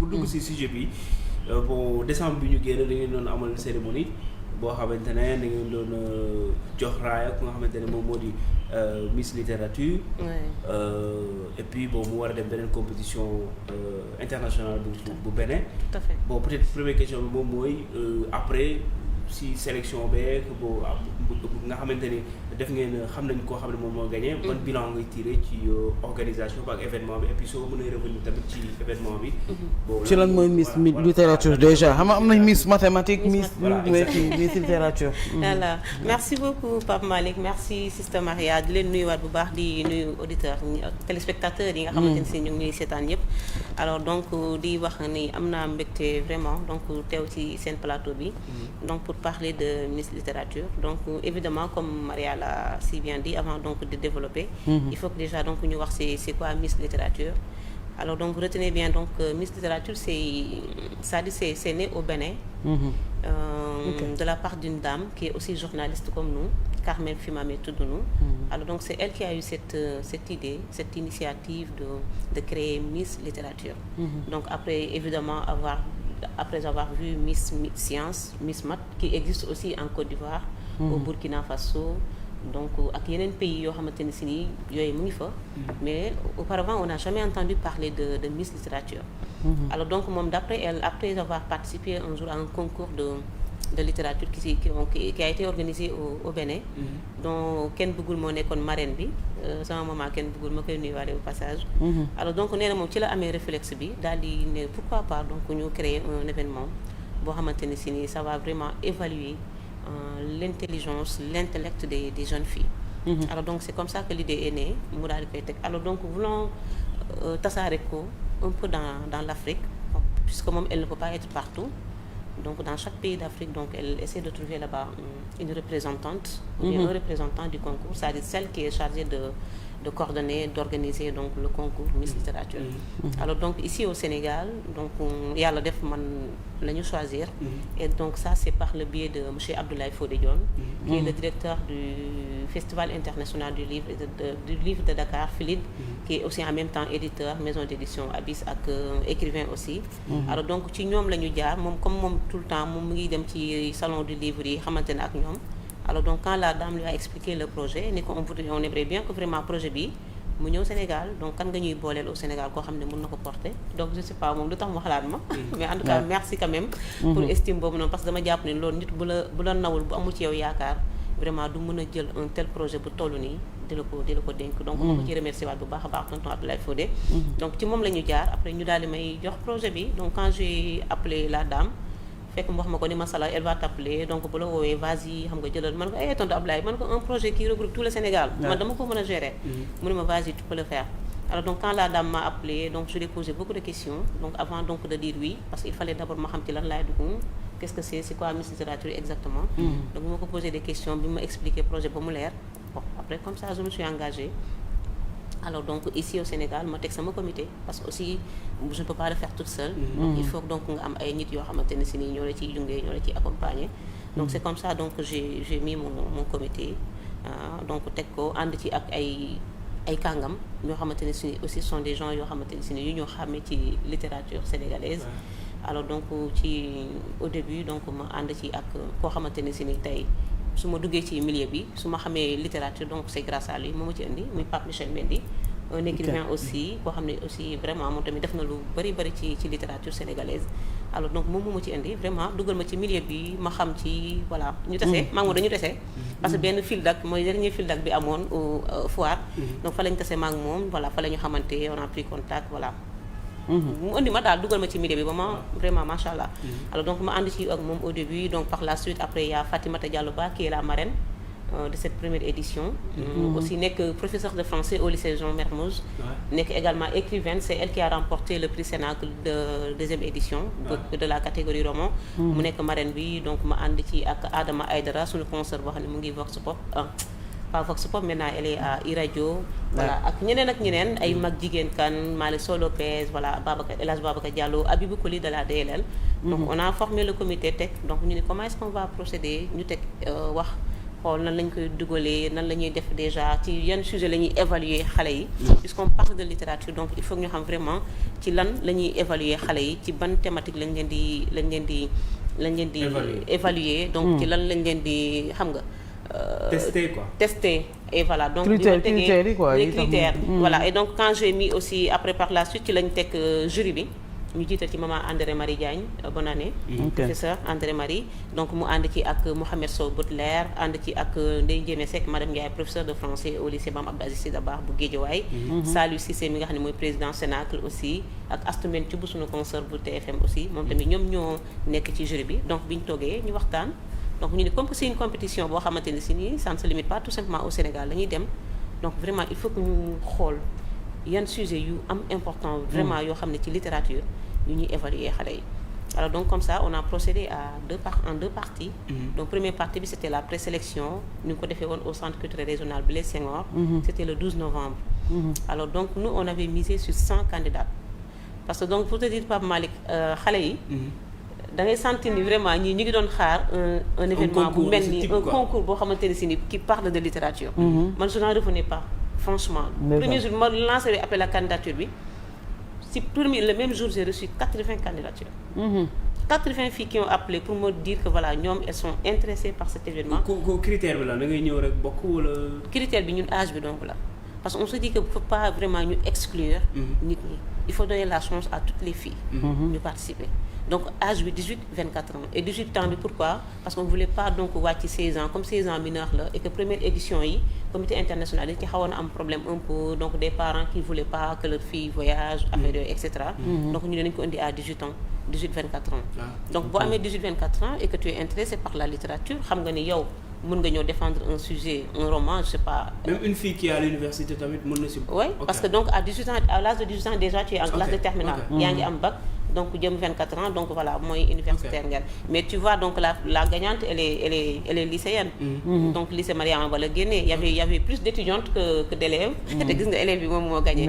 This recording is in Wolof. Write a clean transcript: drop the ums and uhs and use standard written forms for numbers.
pour dugg ci sujet bi bon décembre bi ñu génn da ngeen doon amal cérémonie boo xamante ne da ngeen doon jox raaya ku nga xamante ne moom moo di Miss Littérature. Et puis bon mu war a dem beneen compétition internationale bu Bénin. Tout à fait. Bon peut-être première question bi moom mooy après si sélection beeg boo nga xamante ni def ngeen xam nañ koo xam ne moom moo gagné. ban bilan ngay tiré ci organisation bi ak événement bi et puis soo mënee revenir tamit ci événement bi. bon ci lan mooy Miss Littérature déjà xam nga am nañ Miss mathématique Miss littérature. Voilà merci beaucoup Pape Malick merci Sista Maria di leen nuyuwaat bu baax di nuyu auditeurs téléspectateurs yi nga xamante ne si ñu ngi ñuy seetaan yëpp. alors donc di wax ni am naa mbégte vraiment donc teew ci seen plateau bi. donc pour parler de Miss Littérature donc évidemment comme Maria l'a si bien dit avant donc de développer. Il faut que déjà donc ñu wax c'est quoi Miss Littérature. Alors donc retenez bien donc Miss Littérature c'est né au Bénin. De la part d'une dame qui est aussi journaliste comme nous, Carmen Fimamé Tudunu. Alors donc c'est elle qui a eu cette idée, cette initiative de créer Miss Littérature. Donc après évidemment après avoir vu Miss Science, Miss Math qui existe aussi en Côte d'Ivoire, au Burkina Faso. Donc ak yeneen pays yoo xamante ne si nii yooyu mu ngi fa. mais auparavant on n'a jamais entendu parler de Miss Littérature. Alors donc moom après avoir participé un jour à un concours de littérature qui a été organisé au Bénin. donc kenn bëggul moo nekkoon marraine bi sama maman kenn bëggul ma koy nuyuwaale au passage. alors donc nee na moom ci la amee réflexe bi daal di ne pourquoi pas donc ñu créer un événement boo xamante ne si nii ça va vraiment évaluer l'intelligence, l'intellect des jeunes filles. Alors donc c'est comme ça que l'idée est née mu daal di koy teg alors donc voulons tasaare ko un peu dans l'Afrique puisque moom elle ne peut pas être partout donc dans chaque pays d'Afrique donc elle essaie de trouver là-bas une représentante ou bien un représentant du concours c'est-à-dire celle qui est chargée de coordonner, d'organiser donc le concours Miss Littérature. Alors donc ici au Sénégal donc yàlla def man la ñu choisir. Et donc ça c'est par le biais de monsieur Abdoulaye Fodé Dione qui est le directeur du Festival international du livre de Dakar FILID qui est aussi en même temps éditeur maison d'édition Abyss ak écrivain aussi. Alors donc ci ñoom la ñu jaar moom comme moom tout le temps moom mu ngi dem ci salon du livre yi xamante ne ak ñoom. Alors donc quand la dame lui a expliqué le projet ni ko on aimerait bien que vraiment projet bi mu ñëw Sénégal donc kan nga ñuy booleel au Sénégal koo xam ne mën na ko porter donc je sais pas moom lu tax mu xalaat ma mais en tout cas merci quand même pour estime boobu noonu parce que dama jàpp ne loolu nit bu la nawul bu amul ci yow yaakaar vraiment du mën a jël un tel projet bu toll nii di la ko dénk donc ma ko ci remercier waat bu baax a baax tonton Abdoulaye Fodé donc ci moom la ñu jaar après ñu daal di may jox projet bi donc quand j'ai appelé la dame fekk mu wax ma ko ni masala elle va t'appeler donc bu la woowee vas-y xam nga jëlal man ko tonton Abdoulaye man ko un projet qui regroupe tout le Sénégal man dama ko mën a gérer mu ne ma vas-y tu peux le faire alors donc quand la dame m'a appelé donc je lui ai posé beaucoup de questions donc avant donc de dire oui parce qu'il fallait d'abord ma xam ci lan laay dugg qu'est-ce que c'est quoi Miss Littérature exactement donc bu ma ko posé des questions bi ma expliqué projet ba mu leer bon après comme ça je me suis engagée. Alors donc ici au Sénégal ma teg sama comité parce que aussi je ne peux pas le faire toute seule. Il faut donc nga am ay nit yoo xamante ne si nii ñoo la ciy jungee ñoo la ciy accompagner. Donc c'est comme ça donc j'ai mis mon comité donc teg ko ànd ci ak ay kàngam ñoo xamante ne si aussi sont des gens yoo xamante ne si nii yu ñoo xamee ci littérature sénégalaise. Alors donc au début donc ma ànd ci ak koo xamante ne si nii tey. su ma duggee ci milieu bi su ma xamee littérature donc c'est grâce à lui moo ma ci indi muy Pape Michel Mendy un écrivain aussi koo xam ne aussi vraiment moom tamit def na lu bari ci littérature sénégalaise alors donc moom moo ma ci indi vraiment dugal ma ci milieu bi ma xam ci voilà ñu tase maa ngi moom dañu tase parce que benn FILDAK mooy dernier FILDAK bi amoon au foire donc fa lañu tase maa ngi moom voilà fa la ñu xamante on a pris contact voilà mu indi ma daal dugal ma ci milieu bi ba ma vraiment macha allah. alors donc ma ànd ci ak moom au début donc par la suite après il y a Fatimata Diallo Ba qui est la marraine de cette première édition. aussi nekk professeur de français au lycée Jean Mermoz. nekk également écrivaine c'est elle qui a remporté le prix Sénacle de deuxième édition. de la catégorie roman. mu nekk marraine bi donc ma ànd ci ak Adama Aïdara suñu concert boo xam ne mu ngi Vox Pop. pas Vox Pop maintenant elle est à iRadio voilà ak ñeneen ay mag jigéen kan Malick Sow Lopez voilà El Hadj Babacar Diallo Abibou Koli de la DLL donc on a formé le comité tech donc ñu ne comment est-ce qu'on va procéder ñu teg wax xool nan lañ koy dugalee nan la ñuy def déjà ci yan sujet la ñuy évaluer xale yi puisqu'on parle de littérature donc il faut que ñu xam vraiment ci lan la ñuy évaluer xale yi ci ban thématique lañ leen di évaluer donc ci lan lañ leen di xam nga tester et voilà donc critères les critères voilà et donc quand j'ai mis aussi après par la suite ci lañ teg jury bi ñu jiital ci maman André Marie Diagne bonne année professeur André Marie donc mu ànd ci ak Mohamed Sow Boutler ànd ci ak Ndeye Ndiémé Seck madame Ndiaye professeur de français au lycée Mame Abdou Aziz Sy Dabakh bu Guédiawaye Saliou Cissé mi nga xam ne mooy président Cénacle aussi ak Astou Mbène ci bu suñu concert bu TFM aussi moom tamit ñoom ñoo nekk ci jury bi donc biñ toogee ñu waxtaan donc ñu ne comme que c'est une compétition boo xamante ne si nii ça ne se limite pas tout simplement au Sénégal la ñuy dem donc vraiment il faut que ñu xool yan sujet yu am important vraiment yoo xam ne ci littérature yu ñuy évaluer xale yi alors donc comme ça on a procédé à en deux parties donc première partie bi c'était la présélection ñu ngi ko defee woon au centre culturel régional Blaise Senghor c'était le 12 novembre alors donc nous on avait misé sur 100 candidats parce que donc pour te dire Pape Malick xale yi da ngay sentir ni vraiment ñi ñu ngi doon xaar un événement bu mel ni un concours boo xamante ne si ni qui parle de littérature man je n'en revenais pas franchement premier jour ma lancé appel à candidature bi si le même jour j'ai reçu 80 candidatures 80 filles qui ont appelé pour me dire que voilà ñoom elles sont intéressées par cet événement critère bi la da ngay ñëw rek bokk wala critère bi ñun âge bi donc la parce qu'on se dit que faut pas vraiment ñu exclure nit ñi il faut donner la chance à toutes les filles ñu participer donc âge bi 18-24 ans et 18 ans bi pourquoi parce qu'on voulait pas donc wàcc 16 ans comme 16 ans mineur la et que première édition yi comité international yi ci xawoon na am problème un peu donc des parents qui voulaient pas que leur fille voyage affaire yooyu et cetera donc ñu ne nañu ko indi à 18 ans 18-24 ans donc boo amee 18-24 ans et que tu es intéressé par la littérature xam nga ni yow mën nga ñëw défendre un sujet un roman je sais pas même une fille qui est à l'université tamit mën na si oui parce que donc à 18 ans à l'âge de 18 ans déjà tu es en classe de terminale yaa ngi am bac donc jëm 24 ans donc voilà mooy universitaire ngeen mais tu vois donc la gagnante elle est lycéenne donc lycée Mariama Ba la génnee y avait plus d'étudiantes que d'élèves te gis nga élèves bi moom moo gagné